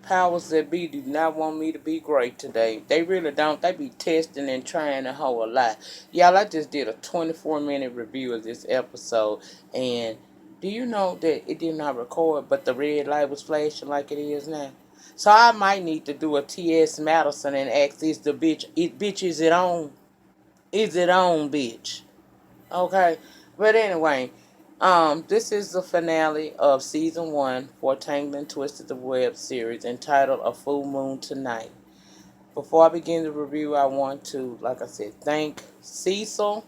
powers that be do not want me to be great today. They really don't. They be testing and trying a whole lot. Y'all, I just did a 24-minute review of this episode, and do you know that it did not record, but the red light was flashing like it is now? So I might need to do a T.S. Madison and ask, is the bitch, bitch, is it on? Is it on, bitch? Okay. But anyway, this is the finale of season 1 for Tangled Twisted the Web series entitled A Full Moon Tonight. Before I begin the review, I want to, like I said, thank Cecil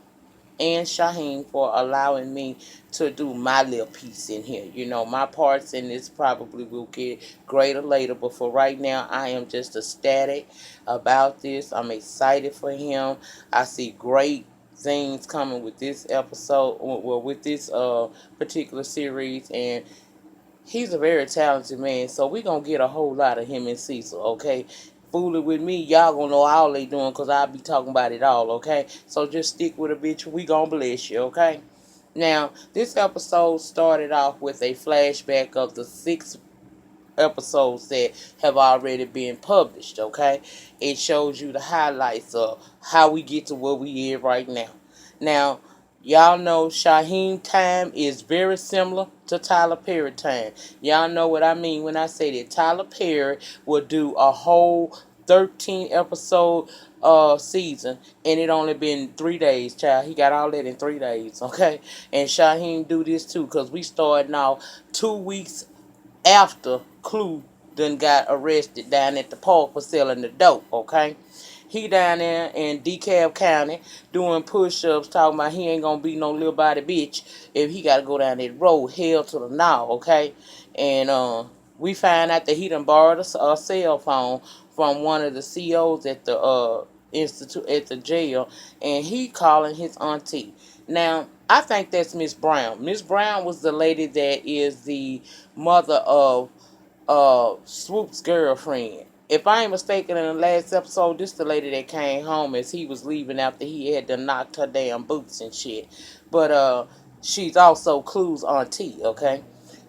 and Shaheen for allowing me to do my little piece in here. You know, my parts in this probably will get greater later, but for right now, I am just ecstatic about this. I'm excited for him. I see great things coming with this episode, well, with this particular series, and he's a very talented man, so we gonna get a whole lot of him and Cecil, okay? Fooling with me, y'all gonna know all they doing, because I'll be talking about it all, okay? So just stick with a bitch, we gonna bless you, okay? Now, this episode started off with a flashback of the 6 episodes that have already been published, okay? It shows you the highlights of how we get to where we is right now. Now, y'all know Shaheen time is very similar to Tyler Perry time. Y'all know what I mean when I say that Tyler Perry will do a whole 13 episode season, and it only been 3 days, child. He got all that in 3 days, okay? And Shaheen do this too, because we started now 2 weeks after Clue done got arrested down at the park for selling the dope, okay? He down there in DeKalb County doing push-ups, talking about he ain't gonna be no little body bitch if he gotta go down that road, hell to the now, okay? And we find out that he done borrowed a cell phone from one of the COs at the institute at the jail, and he calling his auntie. Now, I think that's Miss Brown. Miss Brown was the lady that is the mother of Swoop's girlfriend. If I ain't mistaken, in the last episode, this the lady that came home as he was leaving after he had to knock her damn boots and shit. But she's also Clue's auntie, okay?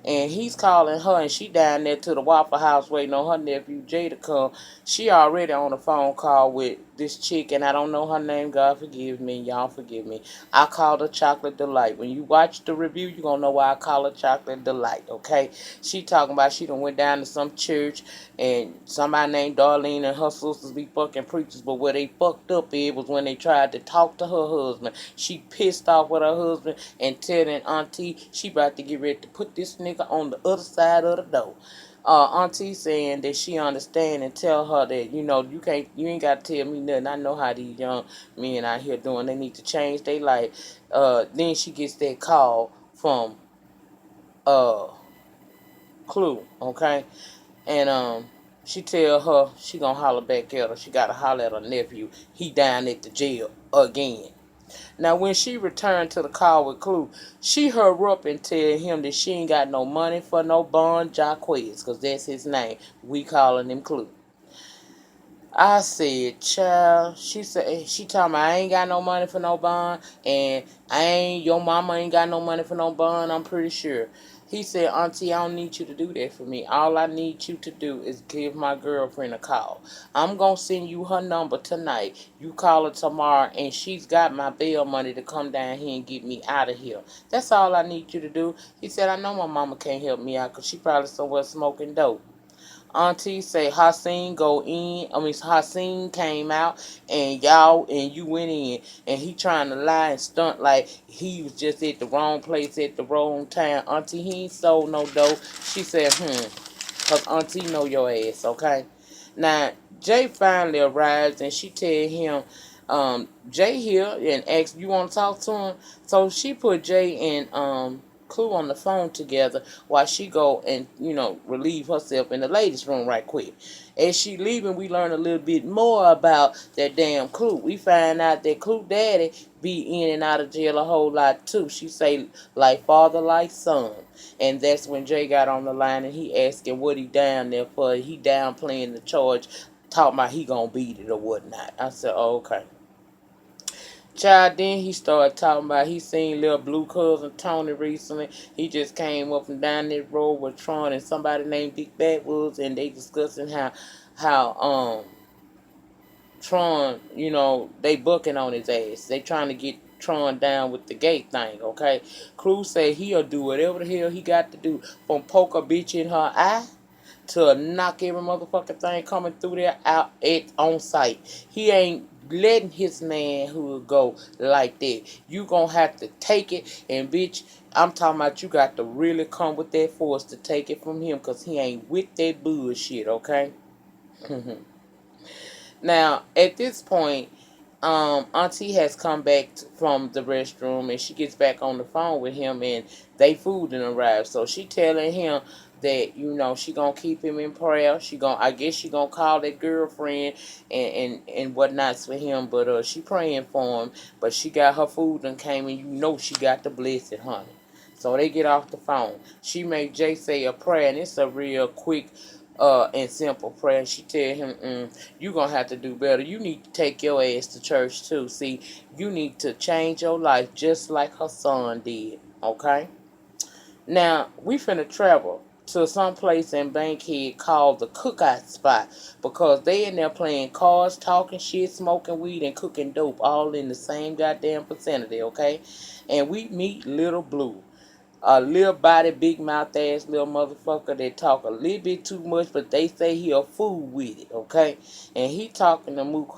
And he's calling her, and she down there to the Waffle House waiting on her nephew Jay to come. She already on a phone call with this chick, and I don't know her name. God forgive me, y'all forgive me. I call her Chocolate Delight. When you watch the review, you gonna know why I call her Chocolate Delight, okay? She talking about she done went down to some church, and somebody named Darlene and her sisters be fucking preachers, but where they fucked up it was when they tried to talk to her husband. She pissed off with her husband and telling Auntie she about to get ready to put this nigga on the other side of the door. Auntie saying that she understand and tell her that, you know, you ain't got to tell me nothing. I know how these young men out here doing. They need to change their life. Then she gets that call from uh Clue, okay? And she tell her she gonna holler back at her. She gotta holler at her nephew. He down at the jail again. Now when she returned to the car with Clue, she hurry up and tell him that she ain't got no money for no Bon Jaquez, cause that's his name. We calling him Clue. I said, child, she said, she told me I ain't got no money for no bond, and your mama ain't got no money for no bond, I'm pretty sure. He said, Auntie, I don't need you to do that for me. All I need you to do is give my girlfriend a call. I'm going to send you her number tonight. You call her tomorrow, and she's got my bail money to come down here and get me out of here. That's all I need you to do. He said, I know my mama can't help me out because she probably somewhere smoking dope. Auntie say Hassan go in. Hassan came out and you went in, and he trying to lie and stunt like he was just at the wrong place at the wrong time. Auntie, he ain't sold no dough. She said, cause Auntie know your ass, okay? Now Jay finally arrives, and she tell him, Jay here, and asks, you want to talk to him? So she put Jay and Clue on the phone together while she go and, relieve herself in the ladies' room right quick. As she leaving, we learn a little bit more about that damn Clue. We find out that Clue daddy be in and out of jail a whole lot too. She say like father, like son. And that's when Jay got on the line, and he asking what he down there for. He downplaying the charge, talking about he gonna beat it or whatnot. I said, oh, okay. Child, then he started talking about he seen little blue cousin Tony recently. He just came up and down that road with Tron and somebody named Big Backwoods, and they discussing how Tron, they booking on his ass. They trying to get Tron down with the gate thing, okay? Cruz said he'll do whatever the hell he got to do, from poke a bitch in her eye to knock every motherfucking thing coming through there out at on sight. He ain't letting his manhood go like that. You gonna have to take it, and bitch, I'm talking about you got to really come with that force to take it from him, cause he ain't with that bullshit, okay? Now, at this point, Auntie has come back from the restroom, and she gets back on the phone with him, and they food done arrived. So she telling him that she gonna keep him in prayer. I guess she gonna call that girlfriend and whatnots for him, but she praying for him. But she got her food and came, and she got to bless it, honey. So they get off the phone. She made Jay say a prayer, and it's a real quick and simple prayer. She tell him, you gonna have to do better. You need to take your ass to church too. See, you need to change your life just like her son did. Okay? Now, we finna travel to some place in Bankhead called the Cookout Spot, because they in there playing cards, talking shit, smoking weed, and cooking dope all in the same goddamn vicinity, okay? And we meet Little Blue, a little body, big mouth ass little motherfucker that talk a little bit too much, but they say he a fool with it, okay? And he talking to Mook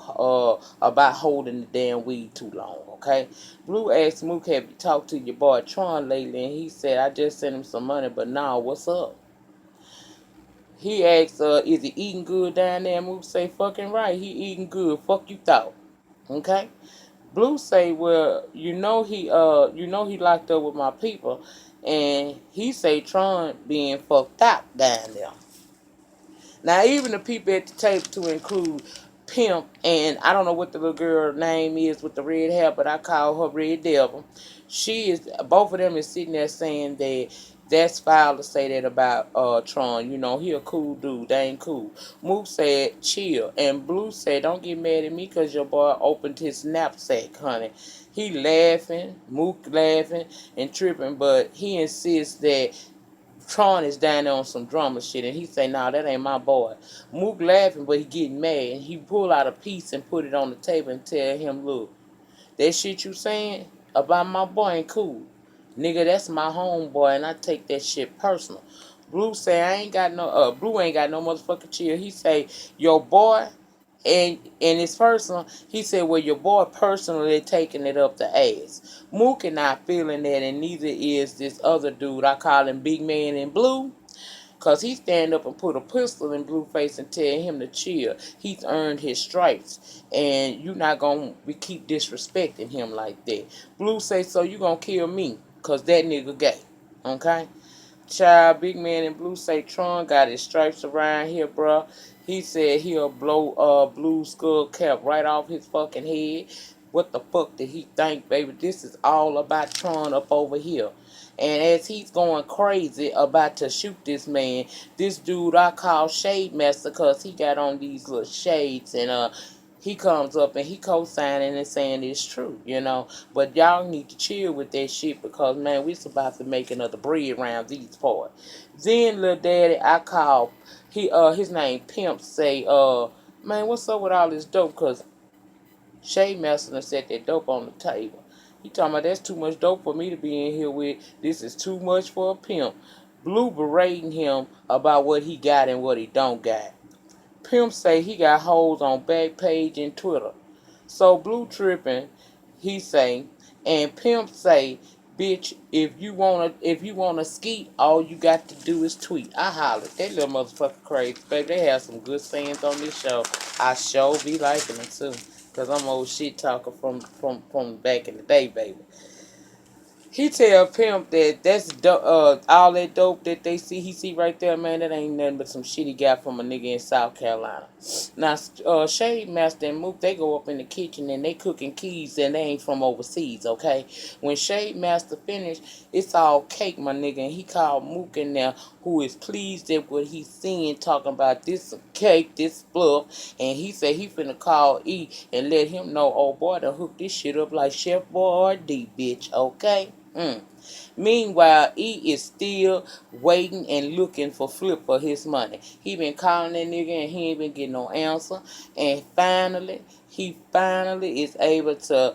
about holding the damn weed too long, okay? Blue asked Mook, have you talked to your boy Tron lately? And he said, I just sent him some money, but nah, what's up? He asked, is he eating good down there? Mook say, fucking right, he eating good. Fuck you thought, okay? Blue say, well, he locked up with my people, and he say Tron being fucked out down there. Now, even the people at the table, to include Pimp, and I don't know what the little girl name is with the red hair, but I call her Red Devil. Both of them is sitting there saying that that's foul to say that about Tron. He a cool dude. They ain't cool. Mook said, chill. And Blue said, don't get mad at me because your boy opened his knapsack, honey. He laughing, Mook laughing and tripping, but he insists that Tron is down there on some drama shit, and he say, nah, that ain't my boy. Mook laughing, but he getting mad, and he pull out a piece and put it on the table and tell him, look, that shit you saying about my boy ain't cool. Nigga, that's my homeboy, and I take that shit personal. Blue say, Blue ain't got no motherfucking chill. He say, your boy, and it's personal. He said, well, your boy personally taking it up the ass. Mook and I feeling that, and neither is this other dude. I call him Big Man in Blue. Cause he stand up and put a pistol in Blue face and tell him to chill. He's earned his stripes, and you not gonna keep disrespecting him like that. Blue say, so you gonna kill me, cause that nigga gay. Okay? Child, Big Man in Blue say Tron got his stripes around here, bruh. He said he'll blow Blue skull cap right off his fucking head. What the fuck did he think, baby? This is all about Tron up over here. And as he's going crazy about to shoot this man, this dude I call Shade Master, cause he got on these little shades, and he comes up and he co-signing and saying it's true. But y'all need to chill with that shit, because man, we's about to make another bread around these parts. Then little daddy I call his name Pimp say, man, what's up with all this dope? Cause Shay Master done set that dope on the table. He talking about that's too much dope for me to be in here with. This is too much for a pimp. Blue berating him about what he got and what he don't got. Pimp say he got hoes on Backpage and Twitter. So Blue tripping, he say, and Pimp say, bitch, if you wanna skeet, all you got to do is tweet. I hollered. That little motherfucker crazy, baby. They have some good sayings on this show. I sure be liking it too. Cause I'm old shit talker from back in the day, baby. He tell Pimp that all that dope that he see right there, man, that ain't nothing but some shit he got from a nigga in South Carolina. Now, Shade Master and Mook, they go up in the kitchen and they cooking keys and they ain't from overseas, okay? When Shade Master finished, it's all cake, my nigga, and he called Mook in there, who is pleased at what he's seeing, talking about this cake, this fluff, and he said he finna call E and let him know, oh boy, to hook this shit up like Chef Boyardee, bitch, okay? Mm. Meanwhile, E is still waiting and looking for Flip for his money. He been calling that nigga and he ain't been getting no answer. And he finally is able to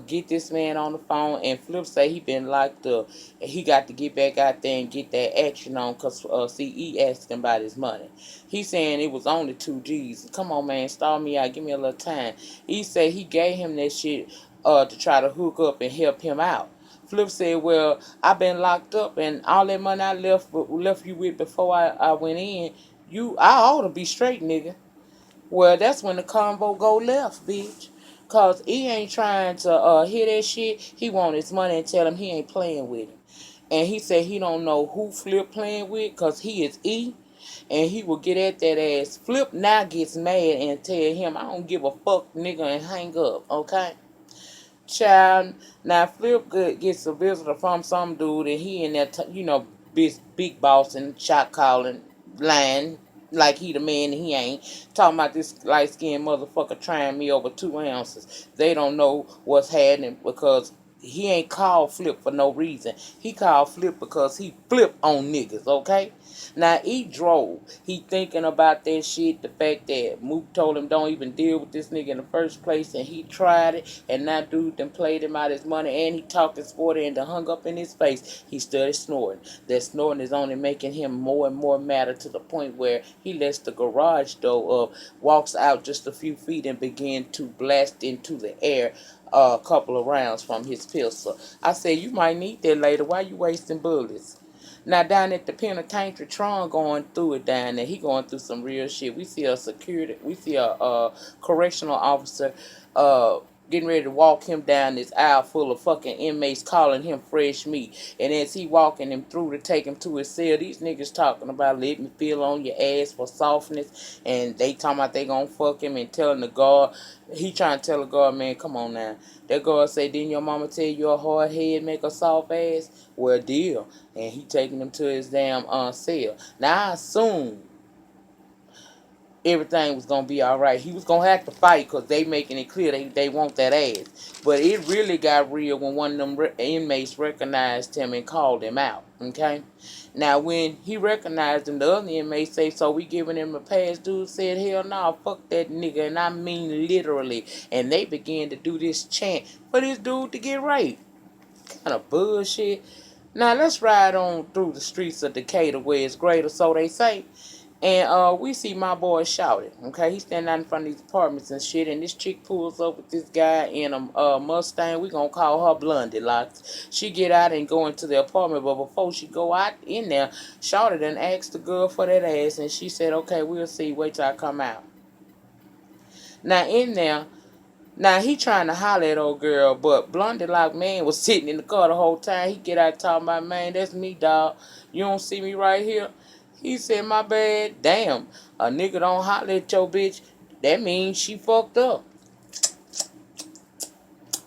get this man on the phone. And Flip say he been locked up. And he got to get back out there and get that action on because E asked him about his money. He saying it was only 2 G's. Come on, man, stall me out. Give me a little time. He said he gave him that shit to try to hook up and help him out. Flip said, well, I've been locked up and all that money I left you with before I went in, I ought to be straight, nigga. Well, that's when the convo go left, bitch. Cause he ain't trying to hear that shit. He want his money and tell him he ain't playing with him. And he said he don't know who Flip playing with cause he is E. And he will get at that ass. Flip now gets mad and tell him I don't give a fuck, nigga, and hang up, okay? Child, now Flip gets a visitor from some dude, and he in there, big boss and shot calling, lying like he the man and he ain't. Talking about this light skinned motherfucker trying me over 2 ounces. They don't know what's happening because he ain't called Flip for no reason. He called Flip because he flipped on niggas, okay? Now he drove. He thinking about that shit, the fact that Mook told him don't even deal with this nigga in the first place, and he tried it, and that dude then played him out his money, and he talked his sporty and done hung up in his face. He started snorting. That snorting is only making him more and more madder to the point where he lets the garage door up, walks out just a few feet, and begin to blast into the air a couple of rounds from his pistol. I said, you might need that later. Why you wasting bullets? Now down at the penitentiary, Tron going through it down there. He going through some real shit. We see a correctional officer getting ready to walk him down this aisle full of fucking inmates calling him fresh meat. And as he walking him through to take him to his cell, these niggas talking about let me feel on your ass for softness. And they talking about they gonna fuck him and telling the guard, he trying to tell the guard, man, come on now. That guard say, didn't your mama tell you a hard head make a soft ass? Well, deal. And he taking him to his damn cell. Now I assume everything was gonna be all right. He was gonna have to fight because they making it clear they want that ass. But it really got real when one of them inmates recognized him and called him out. Okay. Now when he recognized him, the other inmates say, "So we giving him a pass?" Dude said, "Hell no, fuck that nigga," and I mean literally. And they began to do this chant for this dude to get raped. Kind of bullshit. Now let's ride on through the streets of Decatur where it's greater, so they say. And we see my boy shouting. Okay, he's standing out in front of these apartments and shit. And this chick pulls up with this guy in a Mustang. We gonna call her Blondie. Like she get out and go into the apartment, but before she go out in there, shouted and asked the girl for that ass, and she said, "Okay, we'll see. Wait till I come out." Now in there, now he trying to holler at old girl, but Blondie like man was sitting in the car the whole time. He get out talking about, man, that's me, dog. You don't see me right here? He said, my bad. Damn, a nigga don't holler at your bitch. That means she fucked up.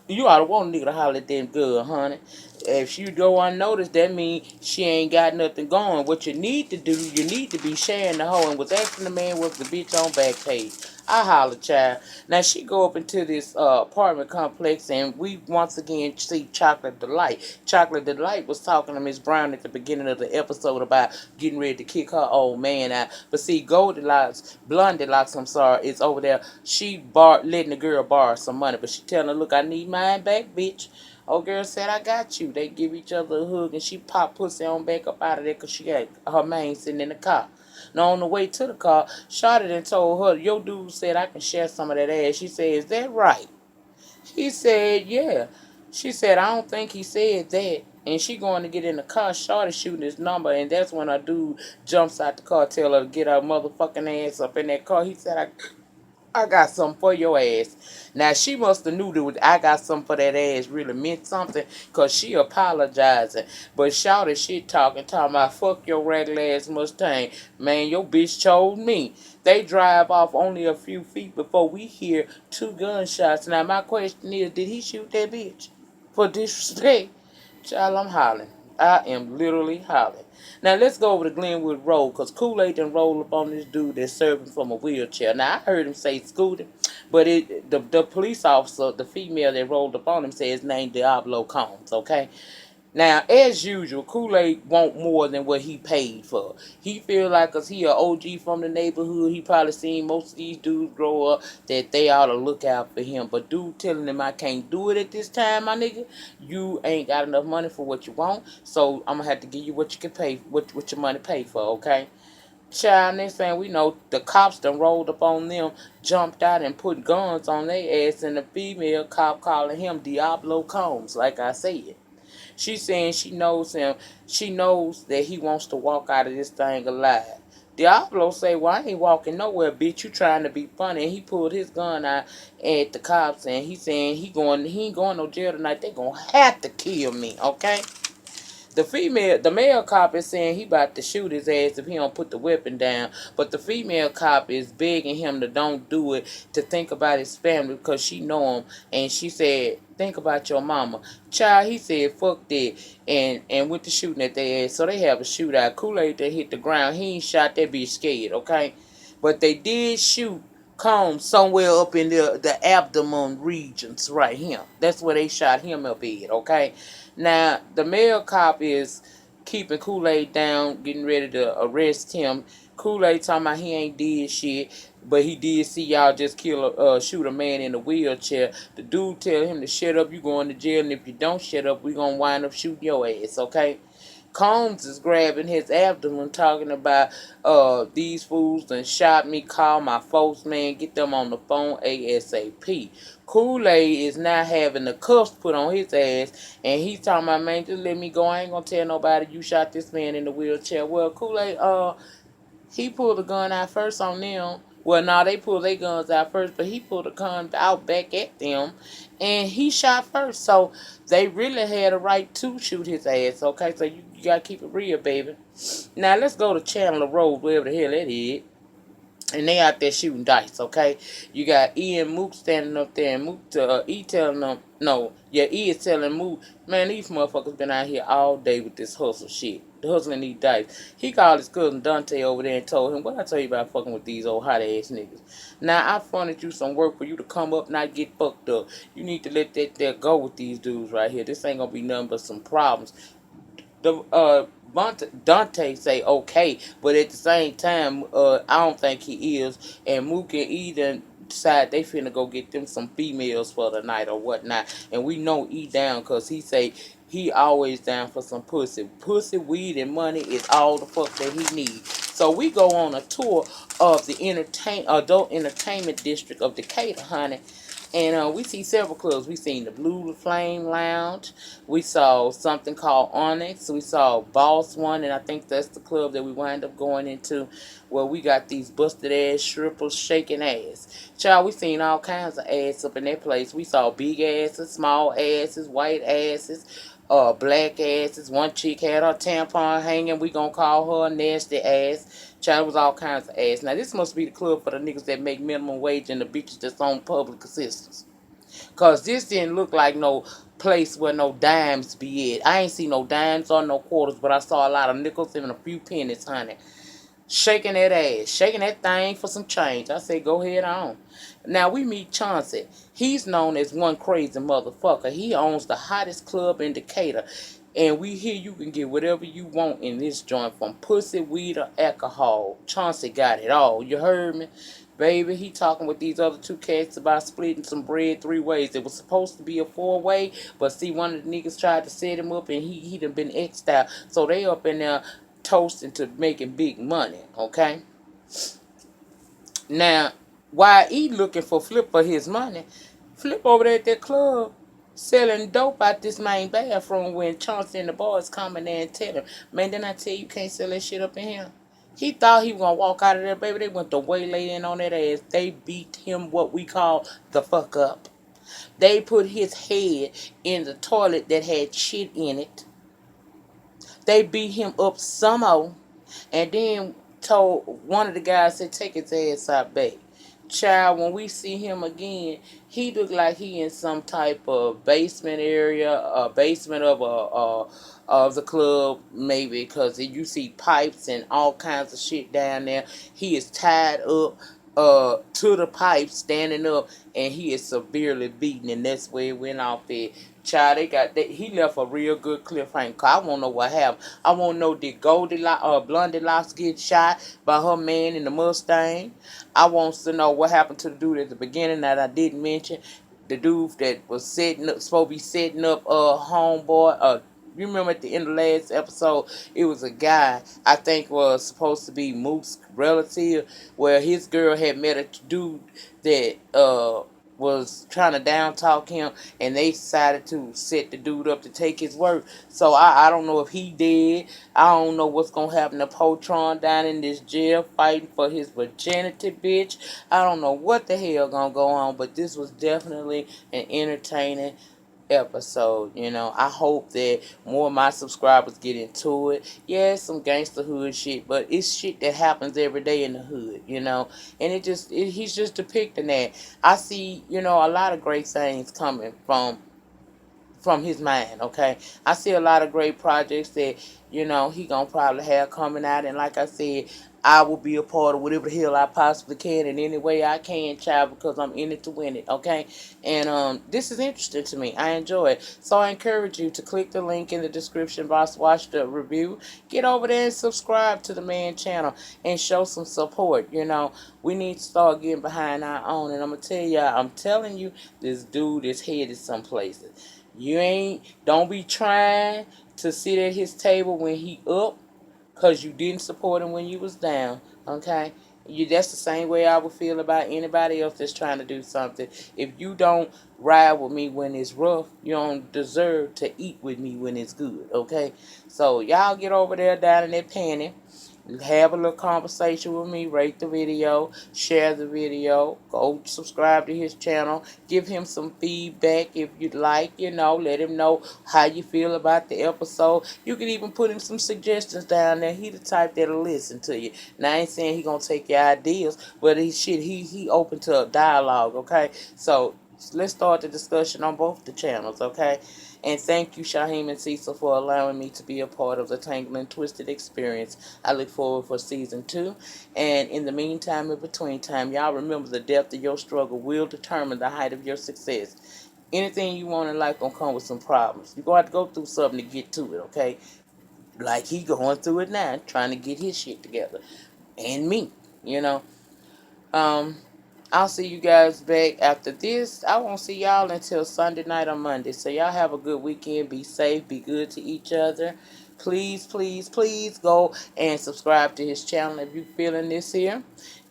You ought to want a nigga to holler at them good, honey. If she go unnoticed, that means she ain't got nothing going. What you need to do, you need to be sharing the hoe. And was asking the man was the bitch on back page. I holler, child. Now she go up into this apartment complex, and we once again see Chocolate Delight. Chocolate Delight was talking to Miss Brown at the beginning of the episode about getting ready to kick her old man out. But see, Blondie Locks, I'm sorry, is over there. She letting the girl borrow some money, but she telling her, look, I need mine back, bitch. Old girl said, I got you. They give each other a hug, and she popped pussy on back up out of there because she got her man sitting in the car. Now, on the way to the car, Shotted and told her, your dude said I can share some of that ass. She said, is that right? He said, yeah. She said, I don't think he said that. And she going to get in the car, Shorty shooting his number, and that's when a dude jumps out the car, tell her to get her motherfucking ass up in that car. He said, I got something for your ass. Now she must have knew that I got something for that ass really meant something, cause she apologizing. But shouted shit talking about fuck your regular ass Mustang. Man, your bitch chose me. They drive off only a few feet before we hear two gunshots. Now my question is, did he shoot that bitch? For disrespect? Child, I'm hollering. I am literally hollering. Now let's go over to Glenwood Road, because Kool-Aid done rolled up on this dude that's serving from a wheelchair. Now I heard him say scooter, but the police officer, the female that rolled up on him, said his name Diablo Combs, okay? Now, as usual, Kool-Aid want more than what he paid for. He feel like, cause he a OG from the neighborhood, he probably seen most of these dudes grow up, that they ought to look out for him. But dude telling him, I can't do it at this time, my nigga. You ain't got enough money for what you want, so I'm gonna have to give you what you can pay, what your money pay for, okay? Child, next thing we know, the cops done rolled up on them, jumped out and put guns on their ass, and the female cop calling him Diablo Combs, like I said. She saying she knows him. She knows that he wants to walk out of this thing alive. Diablo say, well, I ain't walking nowhere, bitch. You trying to be funny. And he pulled his gun out at the cops, and he saying he ain't going no jail tonight. They gonna have to kill me, okay? The male cop is saying he about to shoot his ass if he don't put the weapon down. But the female cop is begging him to don't do it, to think about his family, because she know him. And she said, think about your mama. Child, he said, fuck that. And went to shooting at their ass. So they have a shootout. Kool-Aid that hit the ground. He ain't shot that bitch scared, okay? But they did shoot Combs somewhere up in the abdomen regions right here. That's where they shot him up at, okay? Now, the male cop is keeping Kool-Aid down, getting ready to arrest him. Kool-Aid talking about he ain't did shit, but he did see y'all just shoot a man in a wheelchair. The dude tell him to shut up, you going to jail, and if you don't shut up, we gonna wind up shooting your ass, okay? Combs is grabbing his abdomen, talking about these fools done shot me, call my folks, man, get them on the phone ASAP. Kool-Aid is now having the cuffs put on his ass, and he's talking about, man, just let me go. I ain't gonna tell nobody you shot this man in the wheelchair. Well, Kool-Aid, he pulled the gun out first on them. Well, no, they pulled their guns out first, but he pulled the gun out back at them, and he shot first. So they really had a right to shoot his ass, okay? So you gotta keep it real, baby. Now let's go to Chandler Road, wherever the hell that is. And they out there shooting dice, okay? You got E and Mook standing up there, and Mook E telling them, no, yeah, E is telling Mook, man, these motherfuckers been out here all day with this hustle shit. The hustling these dice. He called his cousin Dante over there and told him, what I tell you about fucking with these old hot ass niggas? Now, I funded you some work for you to come up, not get fucked up. You need to let that there go with these dudes right here. This ain't gonna be nothing but some problems. The Dante say okay, but at the same time, I don't think he is. And Mook and Eden decide they finna go get them some females for the night or whatnot. And we know E down, cause he say he always down for some pussy. Pussy, weed, and money is all the fuck that he needs. So we go on a tour of the adult entertainment district of Decatur, honey. And we see several clubs. We seen the Blue Flame Lounge. We saw something called Onyx. We saw Boss One, and I think that's the club that we wind up going into, where we got these busted ass strippers shaking ass. Child, we seen all kinds of ass up in that place. We saw big asses, small asses, white asses, black asses. One chick had her tampon hanging. We gonna call her a nasty ass. Child, it was all kinds of ass. Now, this must be the club for the niggas that make minimum wage and the bitches that's on public assistance. Because this didn't look like no place where no dimes be at. I ain't see no dimes or no quarters, but I saw a lot of nickels and a few pennies, honey. Shaking that ass, shaking that thing for some change. I say, go ahead on. Now we meet Chauncey. He's known as one crazy motherfucker. He owns the hottest club in Decatur. And we hear you can get whatever you want in this joint, from pussy, weed, or alcohol. Chauncey got it all. You heard me? Baby, he talking with these other two cats about splitting some bread 3 ways. It was supposed to be a 4-way, but see, one of the niggas tried to set him up, and he done been X'd out. So they up in there toasting to making big money, okay? Now, while he looking for Flip for his money, Flip over there at that club selling dope out this main bathroom when Chauncey and the boys come in there and tell him, man, didn't I tell you can't sell that shit up in here? He thought he was gonna walk out of there, baby. They went to waylaying on that ass. They beat him what we call the fuck up. They put his head in the toilet that had shit in it. They beat him up some more, and then told one of the guys to take his ass out back. Child, when we see him again, he look like he in some type of basement area, a basement of the club, maybe, because you see pipes and all kinds of shit down there. He is tied up to the pipe, standing up, and he is severely beaten, and that's where it went off at. Child, he left a real good cliffhanger. 'Cause I want to know what happened. I want to know, did Blondie Locks get shot by her man in the Mustang? I want to know what happened to the dude at the beginning that I didn't mention. The dude that was supposed to be setting up a homeboy. You remember at the end of the last episode, it was a guy I think was supposed to be Mook's relative, where his girl had met a dude that was trying to down talk him, and they decided to set the dude up to take his work. So I don't know if he did. I don't know what's gonna happen to Potron down in this jail fighting for his virginity, bitch. I don't know what the hell gonna go on, but this was definitely an entertaining episode. I hope that more of my subscribers get into it. Yeah, it's some gangster hood shit, but it's shit that happens every day in the hood. And he's just depicting that. I see, a lot of great things coming from his mind, okay? I see a lot of great projects that, he gonna probably have coming out, and like I said, I will be a part of whatever the hell I possibly can in any way I can, child, because I'm in it to win it, okay? And this is interesting to me. I enjoy it. So I encourage you to click the link in the description box, watch the review, get over there and subscribe to the man channel and show some support. We need to start getting behind our own, and I'm telling you, this dude is headed some places. Don't be trying to sit at his table when he up, because you didn't support him when you was down, okay? That's the same way I would feel about anybody else that's trying to do something. If you don't ride with me when it's rough, you don't deserve to eat with me when it's good, okay? So y'all get over there down in that panty. Have a little conversation with me, rate the video, share the video, go subscribe to his channel, give him some feedback if you'd like, let him know how you feel about the episode. You can even put him some suggestions down there. He the type that'll listen to you. Now I ain't saying he gonna take your ideas, but he open to a dialogue, okay? So let's start the discussion on both the channels, okay? And thank you, Shaheem and Cecil, for allowing me to be a part of the Tangled and Twisted experience. I look forward for season 2. And in the meantime, in between time, y'all remember the depth of your struggle will determine the height of your success. Anything you want in life gonna come with some problems. You're gonna have to go through something to get to it, okay? Like he going through it now, trying to get his shit together. And me, you know. Um, I'll see you guys back after this. I won't see y'all until Sunday night or Monday. So y'all have a good weekend. Be safe. Be good to each other. Please, please, please go and subscribe to his channel if you're feeling this here.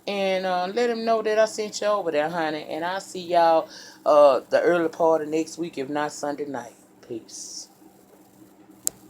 And let him know that I sent you over there, honey. And I'll see y'all the early part of next week, if not Sunday night. Peace.